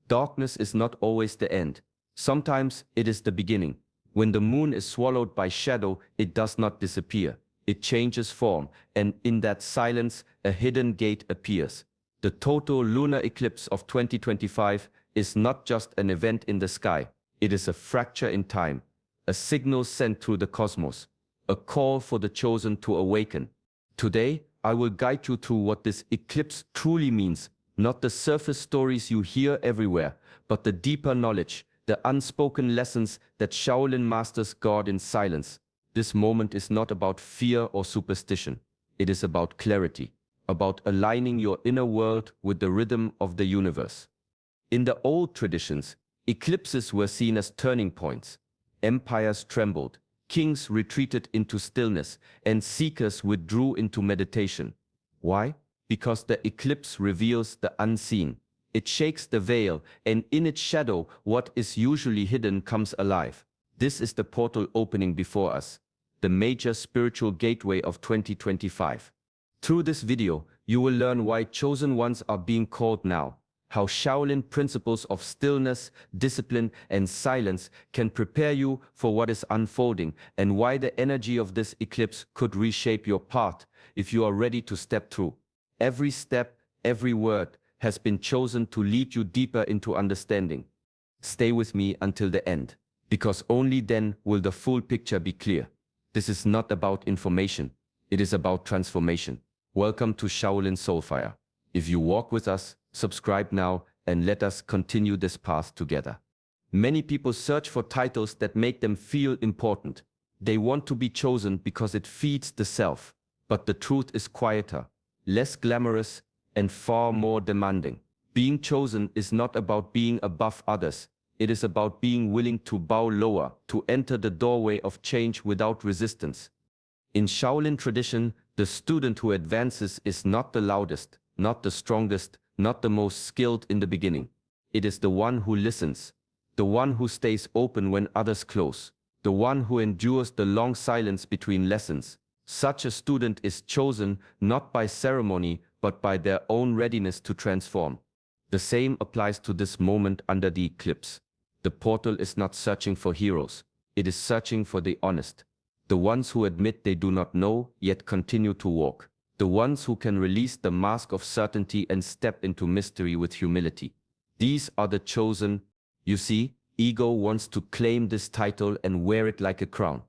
Darkness is not always the end. Sometimes it is the beginning. When the moon is swallowed by shadow, it does not disappear. It changes form, and in that silence, a hidden gate appears. The total lunar eclipse of 2025 is not just an event in the sky. It is a fracture in time, a signal sent through the cosmos, a call for the chosen to awaken. Today, I will guide you through what this eclipse truly means, not the surface stories you hear everywhere, but the deeper knowledge, the unspoken lessons that Shaolin masters guard in silence. This moment is not about fear or superstition. It is about clarity, about aligning your inner world with the rhythm of the universe. In the old traditions, eclipses were seen as turning points. Empires trembled, kings retreated into stillness, and seekers withdrew into meditation. Why? Because the eclipse reveals the unseen. It shakes the veil, and in its shadow, what is usually hidden comes alive. This is the portal opening before us, the major spiritual gateway of 2025. Through this video, you will learn why chosen ones are being called now, how Shaolin principles of stillness, discipline, and silence can prepare you for what is unfolding, and why the energy of this eclipse could reshape your path if you are ready to step through. Every step, every word has been chosen to lead you deeper into understanding. Stay with me until the end, because only then will the full picture be clear. This is not about information, it is about transformation. Welcome to Shaolin Soulfire. If you walk with us, subscribe now and let us continue this path together. Many people search for titles that make them feel important. They want to be chosen because it feeds the self. But the truth is quieter, less glamorous, and far more demanding. Being chosen is not about being above others. It is about being willing to bow lower, to enter the doorway of change without resistance. In Shaolin tradition, the student who advances is not the loudest, not the strongest, not the most skilled in the beginning. It is the one who listens, the one who stays open when others close, the one who endures the long silence between lessons. Such a student is chosen not by ceremony, but by their own readiness to transform. The same applies to this moment under the eclipse. The portal is not searching for heroes. It is searching for the honest. The ones who admit they do not know, yet continue to walk. The ones who can release the mask of certainty and step into mystery with humility. These are the chosen. You see, ego wants to claim this title and wear it like a crown.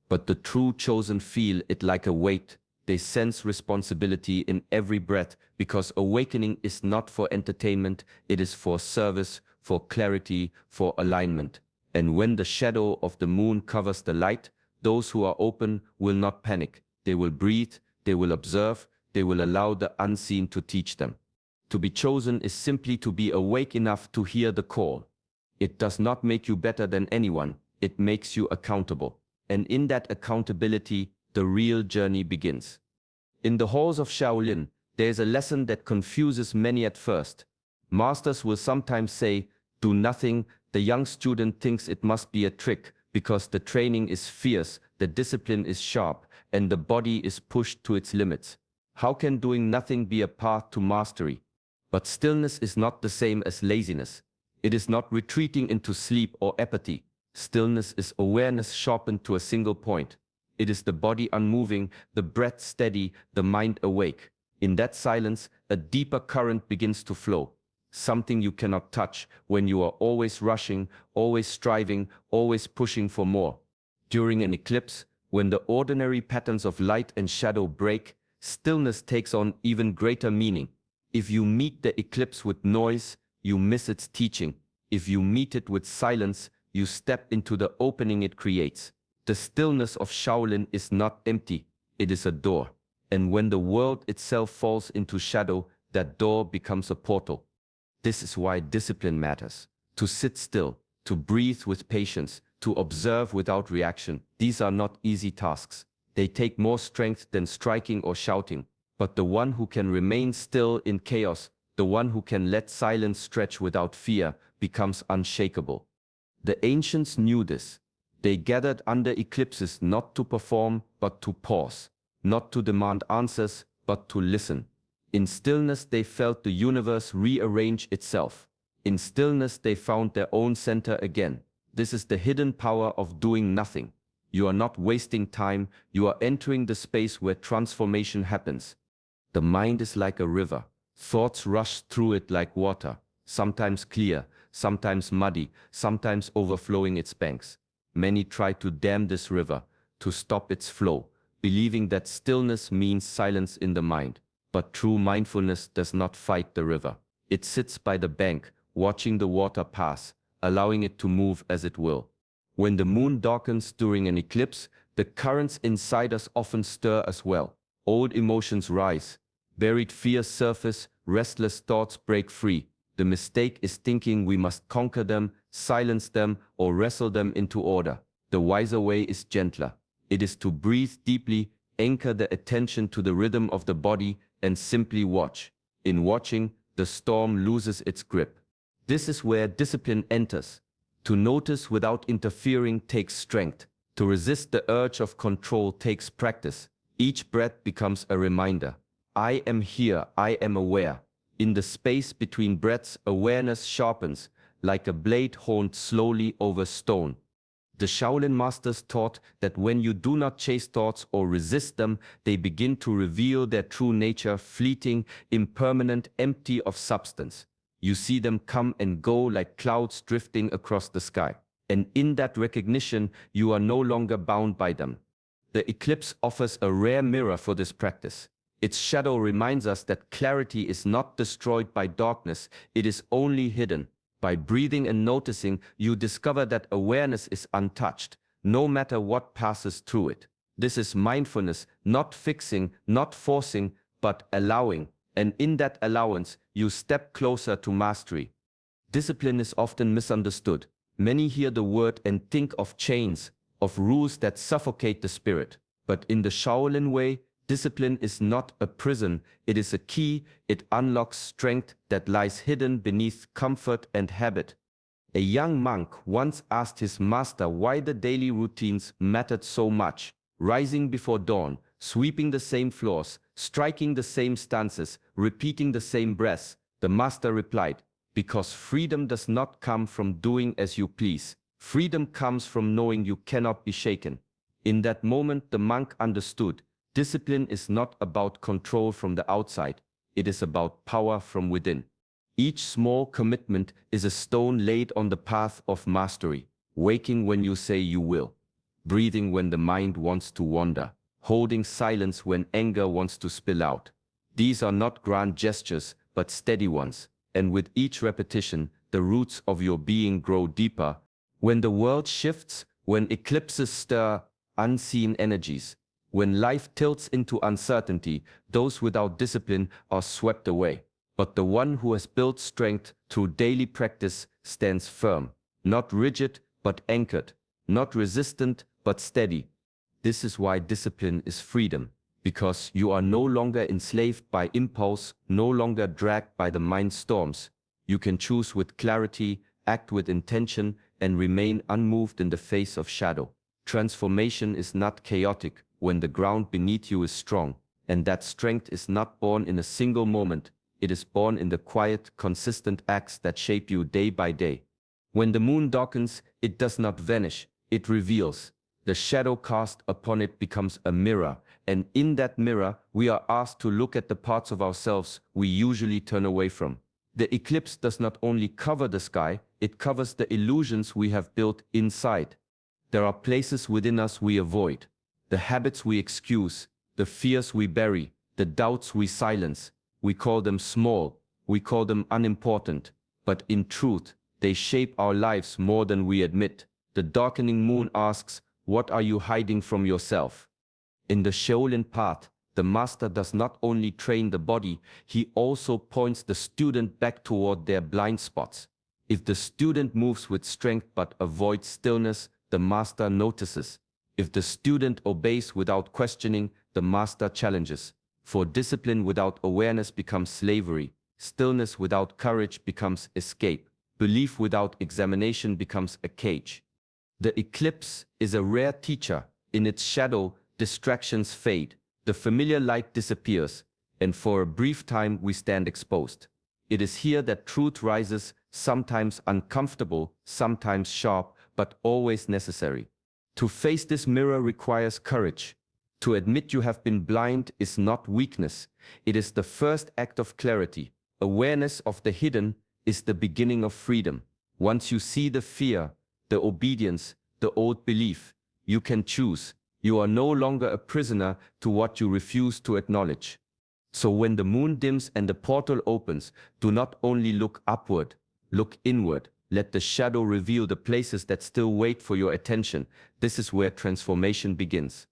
But the true chosen feel it like a weight. They sense responsibility in every breath, because awakening is not for entertainment, it is for service, for clarity, for alignment. And when the shadow of the moon covers the light, those who are open will not panic. They will breathe, they will observe, they will allow the unseen to teach them. To be chosen is simply to be awake enough to hear the call. It does not make you better than anyone, it makes you accountable. And in that accountability, the real journey begins. In the halls of Shaolin, there is a lesson that confuses many at first. Masters will sometimes say, "Do nothing." The young student thinks it must be a trick, because the training is fierce, the discipline is sharp, and the body is pushed to its limits. How can doing nothing be a path to mastery? But stillness is not the same as laziness. It is not retreating into sleep or apathy. Stillness is awareness sharpened to a single point. It is the body unmoving, the breath steady, the mind awake. In that silence, a deeper current begins to flow. Something you cannot touch when you are always rushing, always striving, always pushing for more. During an eclipse, when the ordinary patterns of light and shadow break, stillness takes on even greater meaning. If you meet the eclipse with noise, you miss its teaching. If you meet it with silence, you step into the opening it creates. The stillness of Shaolin is not empty, it is a door. And when the world itself falls into shadow, that door becomes a portal. This is why discipline matters. To sit still, to breathe with patience, to observe without reaction. These are not easy tasks. They take more strength than striking or shouting. But the one who can remain still in chaos, the one who can let silence stretch without fear, becomes unshakable. The ancients knew this. They gathered under eclipses not to perform, but to pause. Not to demand answers, but to listen. In stillness they felt the universe rearrange itself. In stillness they found their own center again. This is the hidden power of doing nothing. You are not wasting time, you are entering the space where transformation happens. The mind is like a river. Thoughts rush through it like water, sometimes clear, sometimes muddy, sometimes overflowing its banks. Many try to dam this river, to stop its flow, believing that stillness means silence in the mind. But true mindfulness does not fight the river. It sits by the bank, watching the water pass, allowing it to move as it will. When the moon darkens during an eclipse, the currents inside us often stir as well. Old emotions rise, buried fears surface, restless thoughts break free. The mistake is thinking we must conquer them, silence them, or wrestle them into order. The wiser way is gentler. It is to breathe deeply, anchor the attention to the rhythm of the body, and simply watch. In watching, the storm loses its grip. This is where discipline enters. To notice without interfering takes strength. To resist the urge of control takes practice. Each breath becomes a reminder. I am here, I am aware. In the space between breaths, awareness sharpens, like a blade honed slowly over stone. The Shaolin masters taught that when you do not chase thoughts or resist them, they begin to reveal their true nature, fleeting, impermanent, empty of substance. You see them come and go like clouds drifting across the sky. And in that recognition, you are no longer bound by them. The eclipse offers a rare mirror for this practice. Its shadow reminds us that clarity is not destroyed by darkness, it is only hidden. By breathing and noticing, you discover that awareness is untouched, no matter what passes through it. This is mindfulness, not fixing, not forcing, but allowing. And in that allowance, you step closer to mastery. Discipline is often misunderstood. Many hear the word and think of chains, of rules that suffocate the spirit. But in the Shaolin way, discipline is not a prison, it is a key, it unlocks strength that lies hidden beneath comfort and habit. A young monk once asked his master why the daily routines mattered so much, rising before dawn, sweeping the same floors, striking the same stances, repeating the same breaths. The master replied, because freedom does not come from doing as you please. Freedom comes from knowing you cannot be shaken. In that moment, the monk understood. Discipline is not about control from the outside, it is about power from within. Each small commitment is a stone laid on the path of mastery, waking when you say you will, breathing when the mind wants to wander, holding silence when anger wants to spill out. These are not grand gestures, but steady ones, and with each repetition, the roots of your being grow deeper. When the world shifts, when eclipses stir unseen energies, when life tilts into uncertainty, those without discipline are swept away. But the one who has built strength through daily practice stands firm, not rigid but anchored, not resistant but steady. This is why discipline is freedom, because you are no longer enslaved by impulse, no longer dragged by the mind's storms. You can choose with clarity, act with intention, and remain unmoved in the face of shadow. Transformation is not chaotic when the ground beneath you is strong, and that strength is not born in a single moment. It is born in the quiet, consistent acts that shape you day by day. When the moon darkens, it does not vanish, it reveals. The shadow cast upon it becomes a mirror, and in that mirror, we are asked to look at the parts of ourselves we usually turn away from. The eclipse does not only cover the sky, it covers the illusions we have built inside. There are places within us we avoid, the habits we excuse, the fears we bury, the doubts we silence. We call them small, we call them unimportant, but in truth, they shape our lives more than we admit. The darkening moon asks, what are you hiding from yourself? In the Shaolin path, the master does not only train the body, he also points the student back toward their blind spots. If the student moves with strength but avoids stillness, the master notices. If the student obeys without questioning, the master challenges. For discipline without awareness becomes slavery, stillness without courage becomes escape, belief without examination becomes a cage. The eclipse is a rare teacher. In its shadow, distractions fade, the familiar light disappears, and for a brief time we stand exposed. It is here that truth rises, sometimes uncomfortable, sometimes sharp, but always necessary. To face this mirror requires courage. To admit you have been blind is not weakness. It is the first act of clarity. Awareness of the hidden is the beginning of freedom. Once you see the fear, the obedience, the old belief, you can choose. You are no longer a prisoner to what you refuse to acknowledge. So when the moon dims and the portal opens, do not only look upward, look inward. Let the shadow reveal the places that still wait for your attention. This is where transformation begins.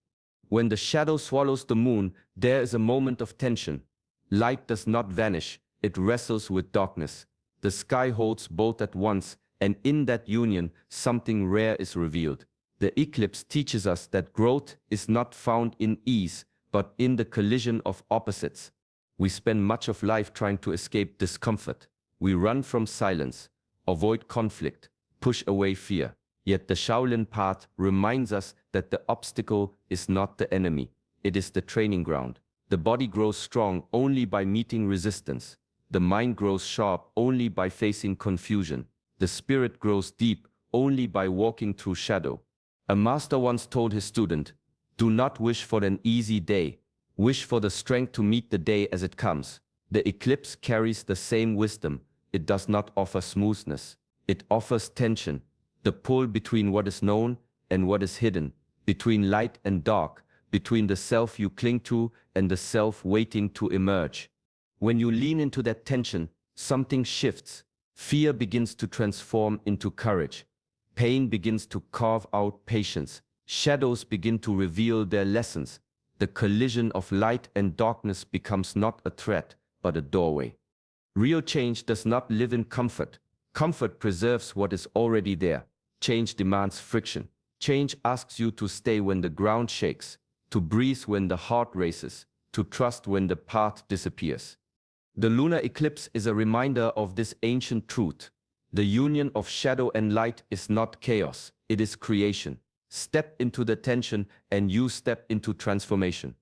When the shadow swallows the moon, there is a moment of tension. Light does not vanish, it wrestles with darkness. The sky holds both at once, and in that union, something rare is revealed. The eclipse teaches us that growth is not found in ease, but in the collision of opposites. We spend much of life trying to escape discomfort. We run from silence, avoid conflict, push away fear. Yet the Shaolin path reminds us that the obstacle is not the enemy, it is the training ground. The body grows strong only by meeting resistance. The mind grows sharp only by facing confusion. The spirit grows deep only by walking through shadow. A master once told his student, "Do not wish for an easy day. Wish for the strength to meet the day as it comes." The eclipse carries the same wisdom. It does not offer smoothness. It offers tension, the pull between what is known and what is hidden, between light and dark, between the self you cling to and the self waiting to emerge. When you lean into that tension, something shifts. Fear begins to transform into courage. Pain begins to carve out patience. Shadows begin to reveal their lessons. The collision of light and darkness becomes not a threat, but a doorway. Real change does not live in comfort. Comfort preserves what is already there. Change demands friction. Change asks you to stay when the ground shakes, to breathe when the heart races, to trust when the path disappears. The lunar eclipse is a reminder of this ancient truth. The union of shadow and light is not chaos, it is creation. Step into the tension and you step into transformation.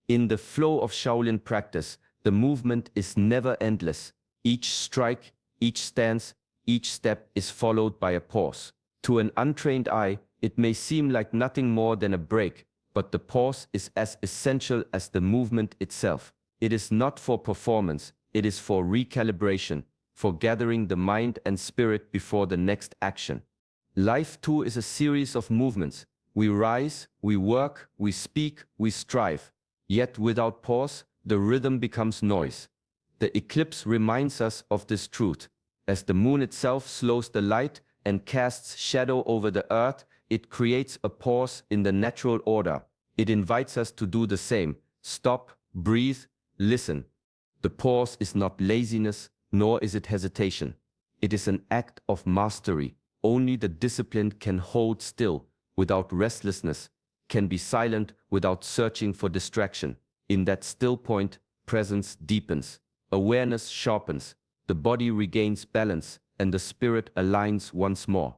In the flow of Shaolin practice, the movement is never endless. Each strike, each stance, each step is followed by a pause. To an untrained eye, it may seem like nothing more than a break, but the pause is as essential as the movement itself. It is not for performance, it is for recalibration, for gathering the mind and spirit before the next action. Life too is a series of movements. We rise, we work, we speak, we strive. Yet without pause, the rhythm becomes noise. The eclipse reminds us of this truth. As the moon itself slows the light and casts shadow over the earth, it creates a pause in the natural order. It invites us to do the same. Stop, breathe, listen. The pause is not laziness, nor is it hesitation. It is an act of mastery. Only the disciplined can hold still without restlessness, can be silent without searching for distraction. In that still point, presence deepens, awareness sharpens, the body regains balance, and the spirit aligns once more.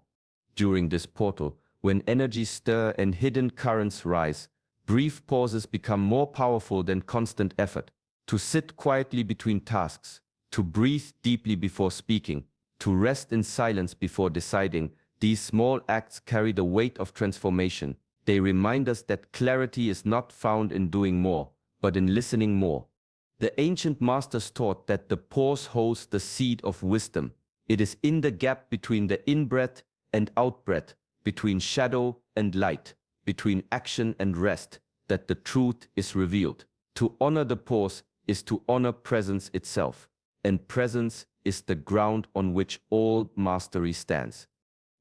During this portal, when energies stir and hidden currents rise, brief pauses become more powerful than constant effort. To sit quietly between tasks, to breathe deeply before speaking, to rest in silence before deciding, these small acts carry the weight of transformation. They remind us that clarity is not found in doing more, but in listening more. The ancient masters taught that the pause holds the seed of wisdom. It is in the gap between the in-breath and out-breath, between shadow and light, between action and rest, that the truth is revealed. To honor the pause is to honor presence itself, and presence is the ground on which all mastery stands.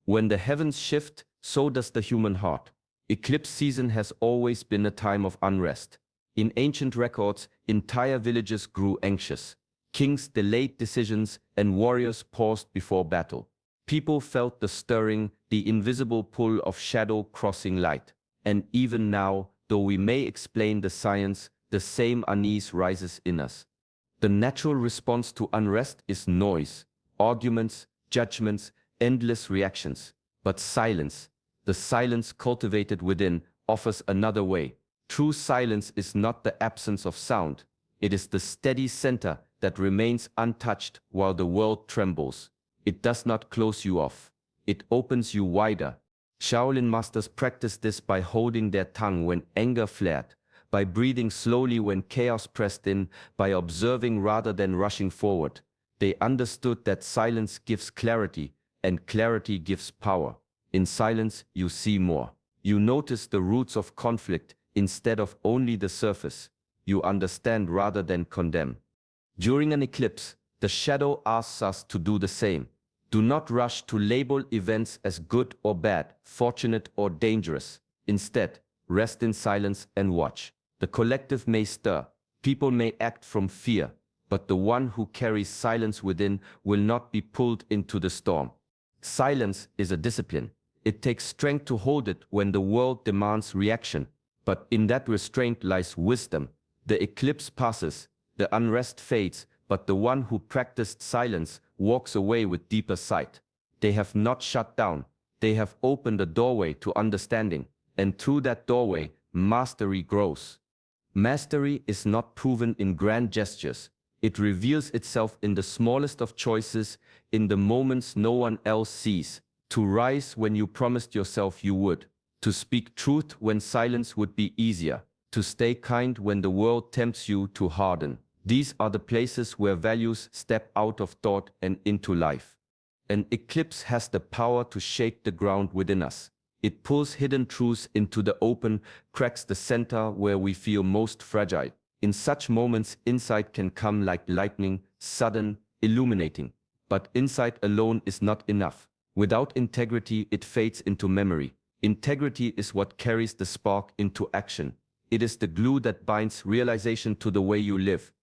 When the heavens shift, so does the human heart. Eclipse season has always been a time of unrest. In ancient records, entire villages grew anxious. Kings delayed decisions and warriors paused before battle. People felt the stirring, the invisible pull of shadow crossing light. And even now, though we may explain the science, the same unease rises in us. The natural response to unrest is noise, arguments, judgments, endless reactions. But silence, the silence cultivated within, offers another way. True silence is not the absence of sound. It is the steady center that remains untouched while the world trembles. It does not close you off. It opens you wider. Shaolin masters practiced this by holding their tongue when anger flared, by breathing slowly when chaos pressed in, by observing rather than rushing forward. They understood that silence gives clarity, and clarity gives power. In silence, you see more. You notice the roots of conflict instead of only the surface. You understand rather than condemn. During an eclipse, the shadow asks us to do the same. Do not rush to label events as good or bad, fortunate or dangerous. Instead, rest in silence and watch. The collective may stir, people may act from fear, but the one who carries silence within will not be pulled into the storm. Silence is a discipline. It takes strength to hold it when the world demands reaction, but in that restraint lies wisdom. The eclipse passes, the unrest fades, but the one who practiced silence walks away with deeper sight. They have not shut down, they have opened a doorway to understanding, and through that doorway, mastery grows. Mastery is not proven in grand gestures. It reveals itself in the smallest of choices, in the moments no one else sees. To rise when you promised yourself you would. To speak truth when silence would be easier. To stay kind when the world tempts you to harden. These are the places where values step out of thought and into life. An eclipse has the power to shake the ground within us. It pulls hidden truths into the open, cracks the center where we feel most fragile. In such moments, insight can come like lightning, sudden, illuminating. But insight alone is not enough. Without integrity, it fades into memory. Integrity is what carries the spark into action. It is the glue that binds realization to the way you live.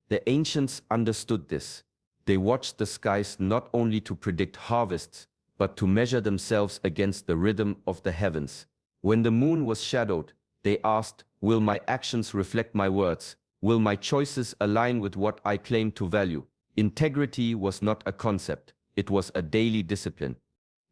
The ancients understood this. They watched the skies not only to predict harvests, but to measure themselves against the rhythm of the heavens. When the moon was shadowed, they asked, will my actions reflect my words? Will my choices align with what I claim to value? Integrity was not a concept, it was a daily discipline.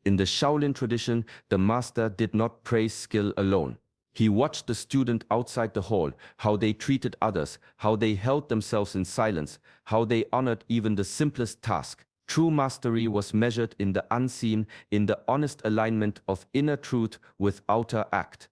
In the Shaolin tradition, the master did not praise skill alone. He watched the student outside the hall, how they treated others, how they held themselves in silence, how they honored even the simplest task. True mastery was measured in the unseen, in the honest alignment of inner truth with outer act.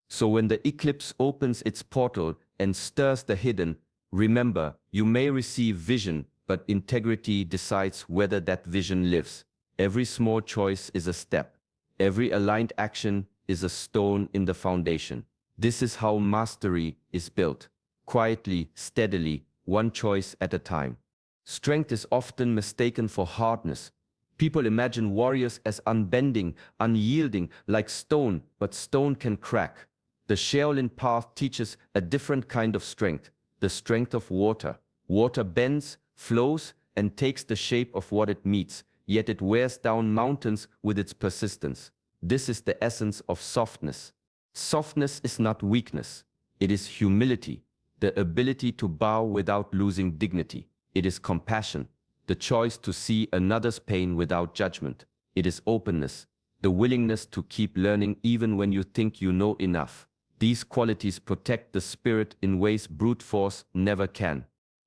So when the eclipse opens its portal and stirs the hidden, remember, you may receive vision, but integrity decides whether that vision lives. Every small choice is a step. Every aligned action is a stone in the foundation. This is how mastery is built. Quietly, steadily, one choice at a time. Strength is often mistaken for hardness. People imagine warriors as unbending, unyielding, like stone, but stone can crack. The Shaolin path teaches a different kind of strength, the strength of water. Water bends, flows, and takes the shape of what it meets, yet it wears down mountains with its persistence. This is the essence of softness. Softness is not weakness. It is humility, the ability to bow without losing dignity. It is compassion, the choice to see another's pain without judgment. It is openness, the willingness to keep learning even when you think you know enough. These qualities protect the spirit in ways brute force never can.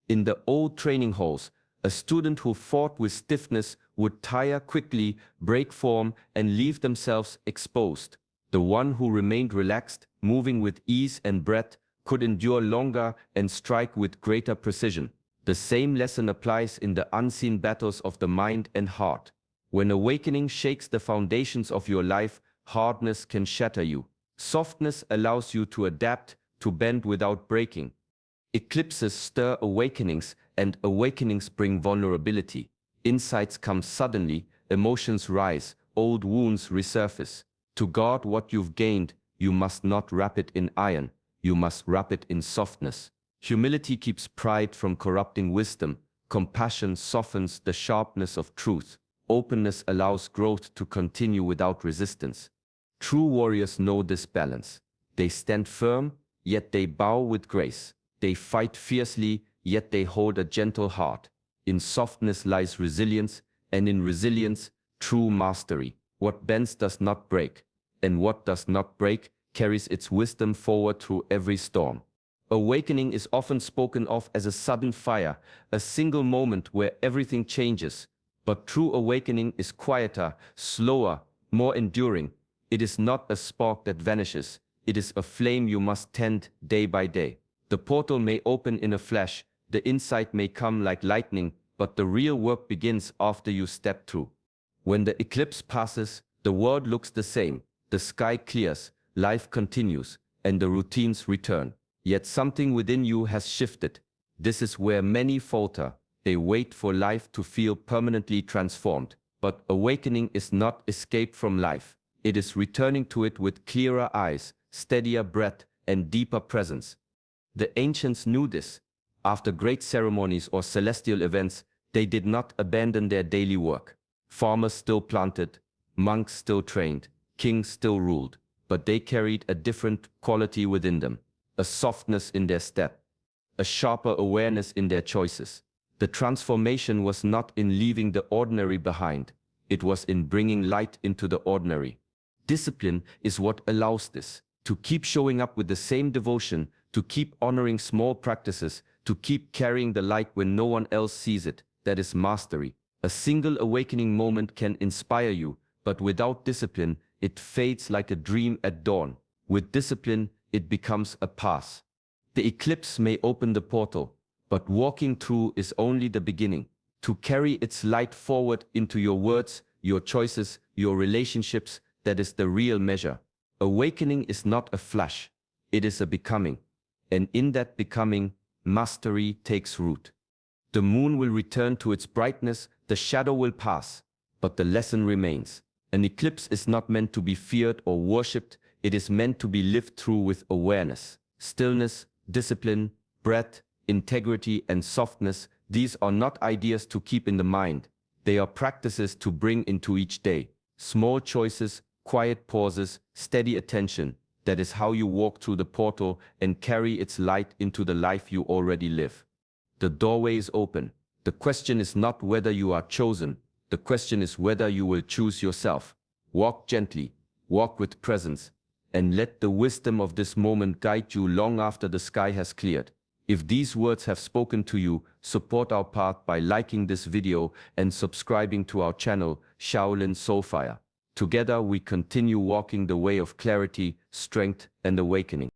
In the old training halls, a student who fought with stiffness would tire quickly, break form, and leave themselves exposed. The one who remained relaxed, moving with ease and breath, could endure longer and strike with greater precision. The same lesson applies in the unseen battles of the mind and heart. When awakening shakes the foundations of your life, hardness can shatter you. Softness allows you to adapt, to bend without breaking. Eclipses stir awakenings, and awakenings bring vulnerability. Insights come suddenly, emotions rise, old wounds resurface. To guard what you've gained, you must not wrap it in iron, you must wrap it in softness. Humility keeps pride from corrupting wisdom. Compassion softens the sharpness of truth. Openness allows growth to continue without resistance. True warriors know this balance. They stand firm, yet they bow with grace. They fight fiercely, yet they hold a gentle heart. In softness lies resilience, and in resilience, true mastery. What bends does not break, and what does not break carries its wisdom forward through every storm. Awakening is often spoken of as a sudden fire, a single moment where everything changes. But true awakening is quieter, slower, more enduring. It is not a spark that vanishes. It is a flame you must tend day by day. The portal may open in a flash, the insight may come like lightning, but the real work begins after you step through. When the eclipse passes, the world looks the same. The sky clears, life continues, and the routines return. Yet something within you has shifted. This is where many falter. They wait for life to feel permanently transformed. But awakening is not escape from life. It is returning to it with clearer eyes, steadier breath, and deeper presence. The ancients knew this. After great ceremonies or celestial events, they did not abandon their daily work. Farmers still planted, monks still trained, kings still ruled, but they carried a different quality within them, a softness in their step, a sharper awareness in their choices. The transformation was not in leaving the ordinary behind, it was in bringing light into the ordinary. Discipline is what allows this, to keep showing up with the same devotion, to keep honoring small practices, to keep carrying the light when no one else sees it. That is mastery. A single awakening moment can inspire you, but without discipline, it fades like a dream at dawn. With discipline, it becomes a path. The eclipse may open the portal, but walking through is only the beginning. To carry its light forward into your words, your choices, your relationships, that is the real measure. Awakening is not a flash, it is a becoming. And in that becoming, mastery takes root. The moon will return to its brightness, the shadow will pass, but the lesson remains. An eclipse is not meant to be feared or worshipped, it is meant to be lived through with awareness. Stillness, discipline, breath, integrity, and softness, these are not ideas to keep in the mind. They are practices to bring into each day. Small choices, quiet pauses, steady attention. That is how you walk through the portal and carry its light into the life you already live. The doorway is open. The question is not whether you are chosen. The question is whether you will choose yourself. Walk gently, walk with presence, and let the wisdom of this moment guide you long after the sky has cleared. If these words have spoken to you, support our path by liking this video and subscribing to our channel, Shaolin Soulfire. Together we continue walking the way of clarity, strength, and awakening.